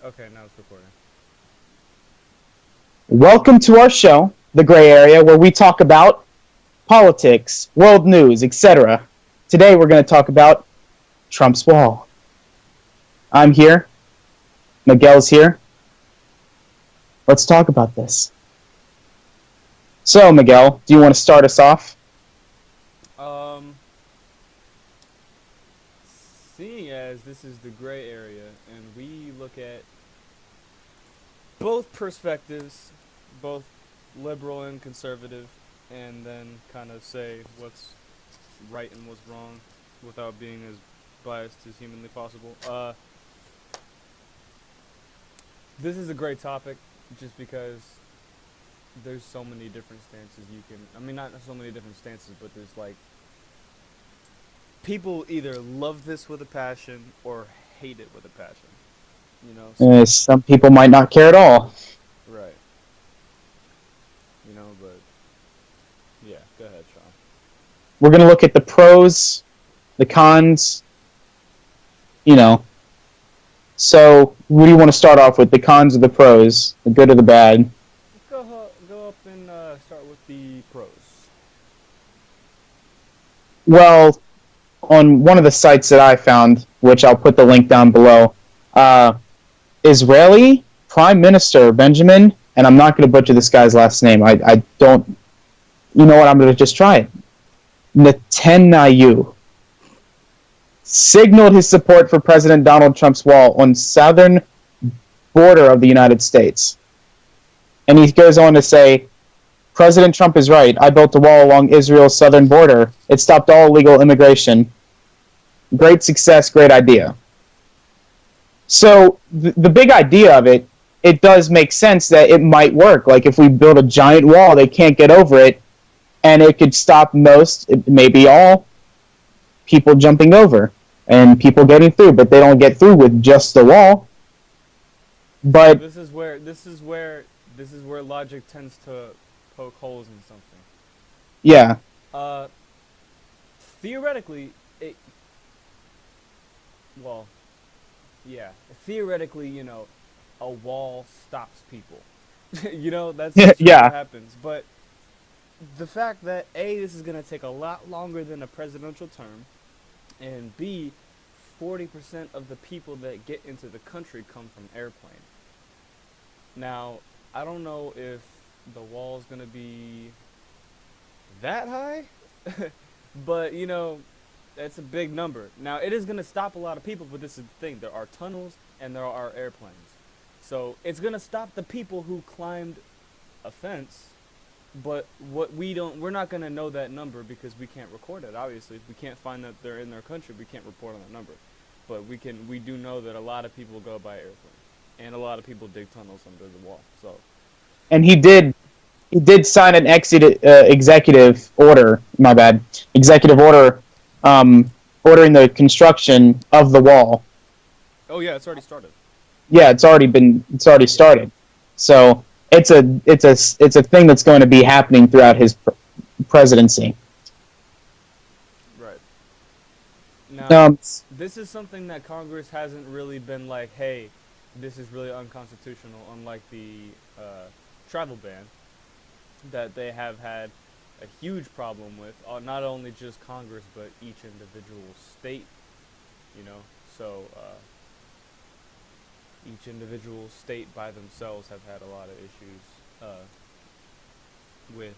Okay, now it's recording. Welcome to our show, The Gray Area, where we talk about politics, world news, etc. Today we're going to talk about Trump's wall. I'm here. Miguel's here. Let's talk about this. So, Miguel, do you want to start us off? Um, Seeing as this is the gray area, and we look at both perspectives, both liberal and conservative, and then kind of say what's right and what's wrong without being as biased as humanly possible. This is a great topic just because there's so many different stances you can. I mean, not so many different stances, but there's like people either love this with a passion or hate it with a passion. You know, so Some people might not care at all. right. But yeah, go ahead, Sean. We're going to look at the pros, the cons, you know. So, what do you want to start off with? The cons or the pros? The good or the bad? Go up and start with the pros. Well, on one of the sites that I found, which I'll put the link down below, Israeli Prime Minister Benjamin, and I'm not going to butcher this guy's last name. I don't. You know what? I'm going to just try it. Netanyahu signaled his support for President Donald Trump's wall on southern border of the United States. And he goes on to say, President Trump is right. I built a wall along Israel's southern border. It stopped all illegal immigration. Great success, great idea. So the big idea of it does make sense that it might work. Like if we build a giant wall, they can't get over it, and it could stop most, maybe all, people jumping over and people getting through, but they don't get through with just the wall. But This is where logic tends to poke holes in something. yeah, Uh, Theoretically, well, yeah, theoretically, a wall stops people. That's just yeah, what happens. But the fact that A, this is going to take a lot longer than a presidential term, and B, 40% of the people that get into the country come from airplane. Now, I don't know if the wall is going to be that high, but, that's a big number. Now, it is going to stop a lot of people, but this is the thing. There are tunnels and there are airplanes. So it's going to stop the people who climbed a fence, but we're not going to know that number because we can't record it, obviously. If we can't find that they're in their country, we can't report on that number. But we do know that a lot of people go by airplane, and a lot of people dig tunnels under the wall. So, and he did sign an executive order. My bad, executive order, ordering the construction of the wall. oh yeah, it's already started. Yeah, it's already started. So it's a thing that's going to be happening throughout his presidency. Right. Now, Um, this is something that Congress hasn't really been like, hey, this is really unconstitutional, unlike the travel ban that they have had a huge problem with, not only just Congress, but each individual state, So, each individual state by themselves have had a lot of issues with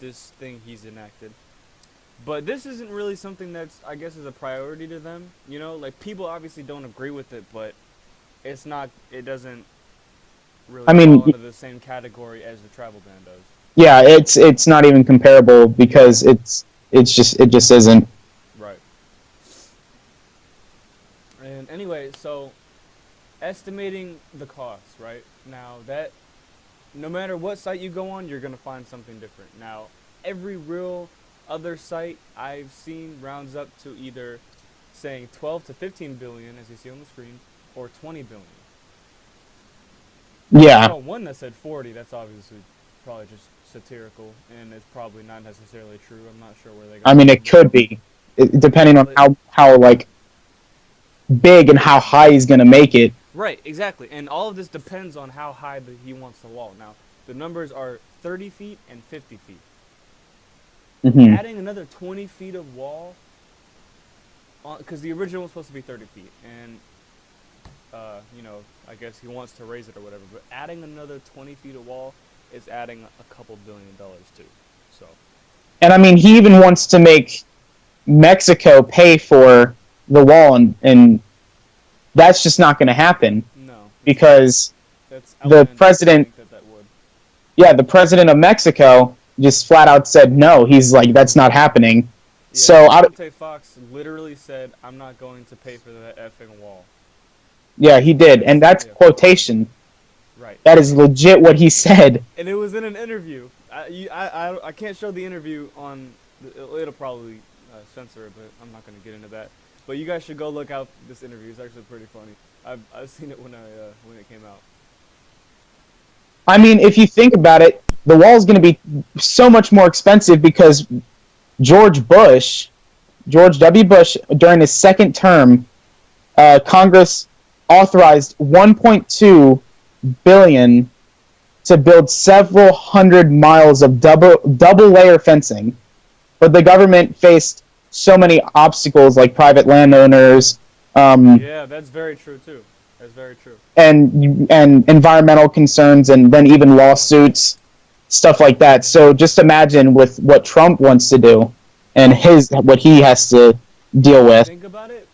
this thing he's enacted. But this isn't really something that's, I guess, is a priority to them. Like people obviously don't agree with it, but it's not. It doesn't really I fall mean, under the same category as the travel ban does. yeah, it's not even comparable because it just isn't. Right. And anyway, so estimating the cost, right? Now that no matter what site you go on, you're going to find something different. Now, every real other site I've seen rounds up to either saying 12 to 15 billion, as you see on the screen, or 20 billion. I Yeah, saw one that said 40. That's obviously probably just satirical, and it's probably not necessarily true. I'm not sure where they got I mean that it number could from. be, depending on But how like big and how high he's going to make it. Right, exactly. And all of this depends on how high he wants the wall. Now, the numbers are 30 feet and 50 feet. Hmm. Adding another 20 feet of wall, because the original was supposed to be 30 feet, and I guess he wants to raise it or whatever. But adding another 20 feet of wall is adding a couple $1 billion too. So. And I mean, he even wants to make Mexico pay for the wall, and that's just not going to happen No. because That's the president, that would. yeah, the president of Mexico just flat out said no. He's like, that's not happening. Yeah, So Vicente Fox literally said, "I'm not going to pay for that effing wall." yeah, he did, and that's quotation. Right. That is legit what he said. And it was in an interview. I can't show the interview on. It'll probably censor it, but I'm not going to get into that. But you guys should go look out this interview. It's actually pretty funny. I've seen it when it came out. I mean, if you think about it, the wall is going to be so much more expensive because George W. Bush, during his second term, Congress authorized $1.2 billion to build several hundred miles of double layer fencing, but the government faced so many obstacles like private landowners. Yeah, that's very true too. That's very true. And environmental concerns, and then even lawsuits, stuff like that. So just imagine with what Trump wants to do, and what he has to deal with. Think about it.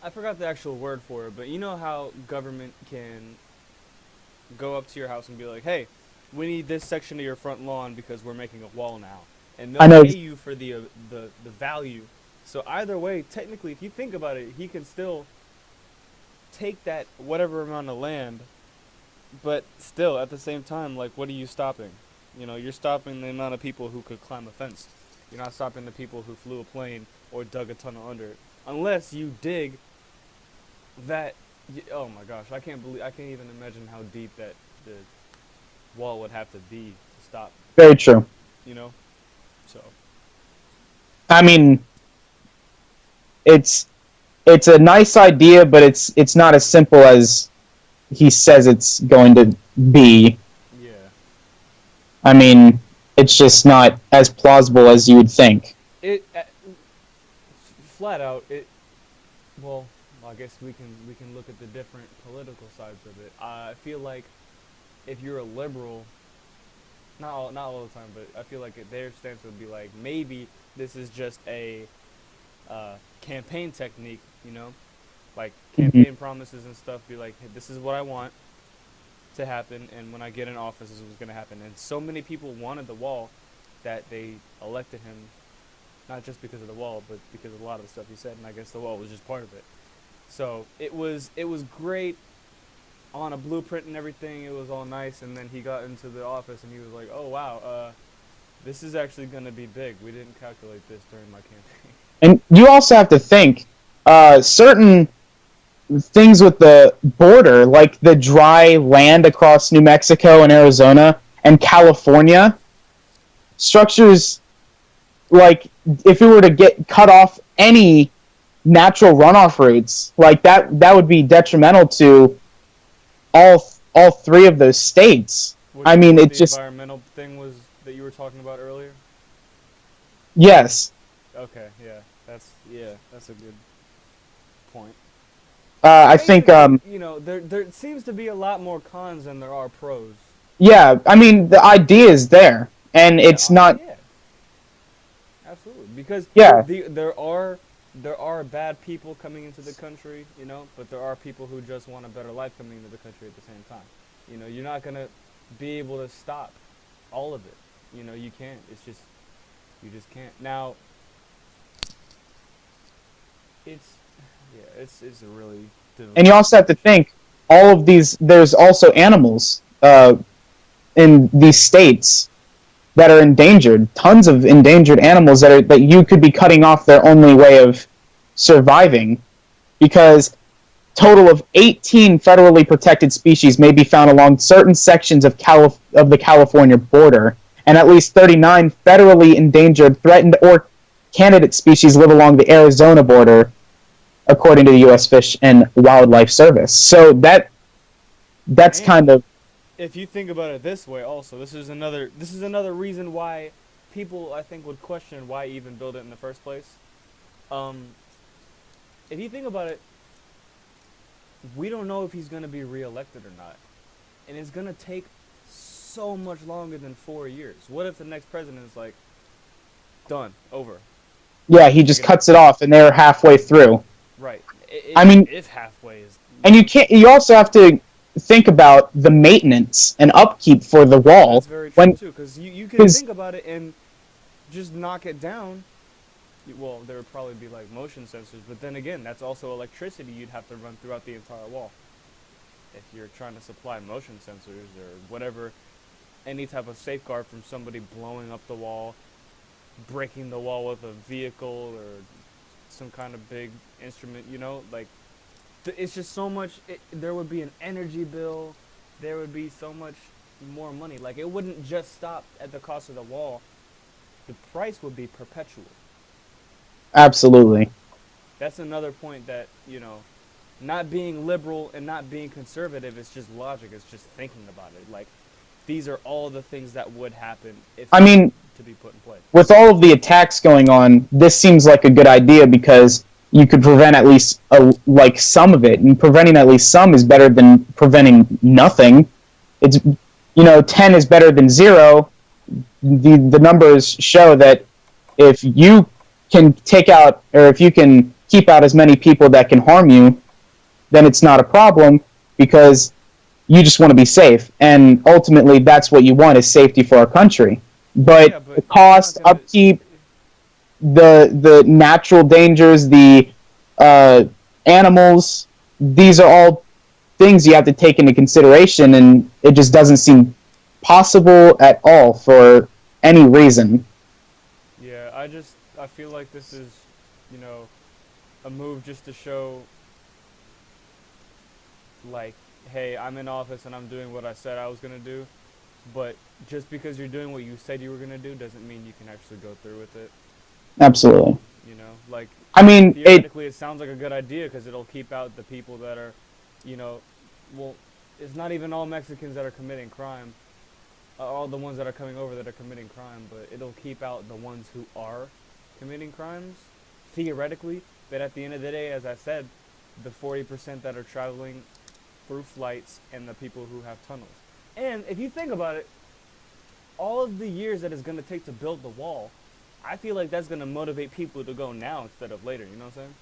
I forgot the actual word for it, but you know how government can go up to your house and be like, "Hey, we need this section of your front lawn because we're making a wall now," and they'll pay you for the value. So either way, technically, if you think about it, he can still take that whatever amount of land, but still at the same time, like, what are you stopping? You're stopping the amount of people who could climb a fence. You're not stopping the people who flew a plane or dug a tunnel under it, unless you dig that. Oh my gosh, I can't even imagine how deep that the wall would have to be to stop. Very true. So. I mean, it's a nice idea, but it's not as simple as he says it's going to be. Yeah. I mean, it's just not as plausible as you would think. Flat out, well, I guess we can look at the different political sides of it. I feel like if you're a liberal, not all the time, but I feel like their stance would be like, maybe this is just a campaign technique, like campaign promises and stuff. Be like, hey, this is what I want to happen, and when I get in office, this is what's going to happen. And so many people wanted the wall that they elected him, not just because of the wall, but because of a lot of the stuff he said, and I guess the wall was just part of it. So it was great on a blueprint and everything. It was all nice, and then he got into the office and he was like, "Oh wow, this is actually going to be big. We didn't calculate this during my campaign." And you also have to think certain things with the border, like the dry land across New Mexico and Arizona and California, structures like if it were to get cut off any natural runoff routes, like that would be detrimental to all three of those states. I mean, it's just environmental thing was that you were talking about earlier. Yes. Okay. Yeah. That's a good point. I think there seems to be a lot more cons than there are pros. Yeah, I mean the idea is there, and it's not. Yeah. Absolutely, because there are bad people coming into the country, but there are people who just want a better life coming into the country at the same time. You're not gonna be able to stop all of it. You can't. You just can't. Now, it's a really difficult. And you also have to think all of these. There's also animals in these states that are endangered. Tons of endangered animals that you could be cutting off their only way of surviving, because total of 18 federally protected species may be found along certain sections of the California border, and at least 39 federally endangered, threatened, or candidate species live along the Arizona border. according to the U.S. Fish and Wildlife Service. So that's And kind of if you think about it this way, also, this is another reason why people I think would question why even build it in the first place. Um, if you think about it, we don't know if he's gonna be reelected or not, and it's gonna take so much longer than 4 years. What if the next president is like, done, over, yeah. He take just it out? cuts it off, and they're halfway through. Right. I mean, If halfway is, and you can't. You also have to think about the maintenance and upkeep for the wall that's very true when too, because you can because think about it and just knock it down. Well, there would probably be like motion sensors, but then again, that's also electricity you'd have to run throughout the entire wall. If you're trying to supply motion sensors or whatever, any type of safeguard from somebody blowing up the wall, breaking the wall with a vehicle or some kind of big instrument, like it's just so much. There would be an energy bill. There would be so much more money. Like it wouldn't just stop at the cost of the wall. The price would be perpetual. absolutely. That's another point that not being liberal and not being conservative is just logic. It's just thinking about it. Like these are all the things that would happen if I it were mean, to be put in place. with all of the attacks going on, this seems like a good idea because you could prevent at least like some of it, and preventing at least some is better than preventing nothing. It's 10 is better than 0. The numbers show that if you can take out or if you can keep out as many people that can harm you, then it's not a problem because you just want to be safe, and ultimately that's what you want is safety for our country. Yeah, But the but you're not cost, gonna. upkeep, the natural dangers, the uh, animals, these are all things you have to take into consideration, and it just doesn't seem possible at all for any reason. Yeah, I feel like this is, you know, a move just to show, like, hey, I'm in office and I'm doing what I said I was gonna do. But just because you're doing what you said you were gonna do doesn't mean you can actually go through with it. Absolutely. Like I mean, theoretically, it sounds like a good idea because it'll keep out the people that are, you know, well, it's not even all Mexicans that are committing crime, all the ones that are coming over that are committing crime, but it'll keep out the ones who are committing crimes, theoretically. But at the end of the day, as I said, the 40% that are traveling through flights and the people who have tunnels. And if you think about it, all of the years that it's going to take to build the wall, I feel like that's going to motivate people to go now instead of later, you know what I'm saying?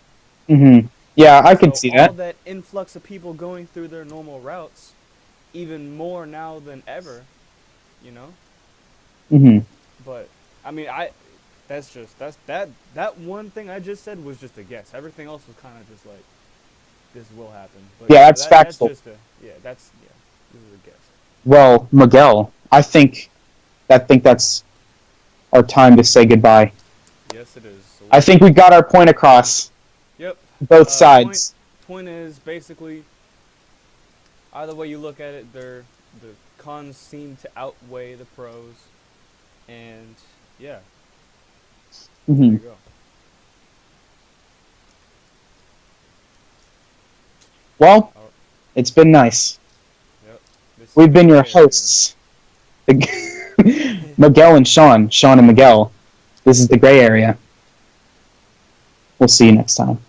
yeah, I could So see all that. that influx of people going through their normal routes, even more now than ever, you know? hmm But I mean, that one thing I just said was just a guess. Everything else was kind of just like this will happen. But Yeah, yeah, that's that's factual. just yeah, this is a guess. Well, Miguel, I think that's our time to say goodbye. Yes, it is. So I think we got our point across, yep. both Point sides. point is basically either way you look at it, the cons seem to outweigh the pros, and yeah, there hmm you go. Well, All right, it's been nice. yep. This is We've the been your gray area. hosts, Miguel and Sean and Miguel. This is the gray area. We'll see you next time.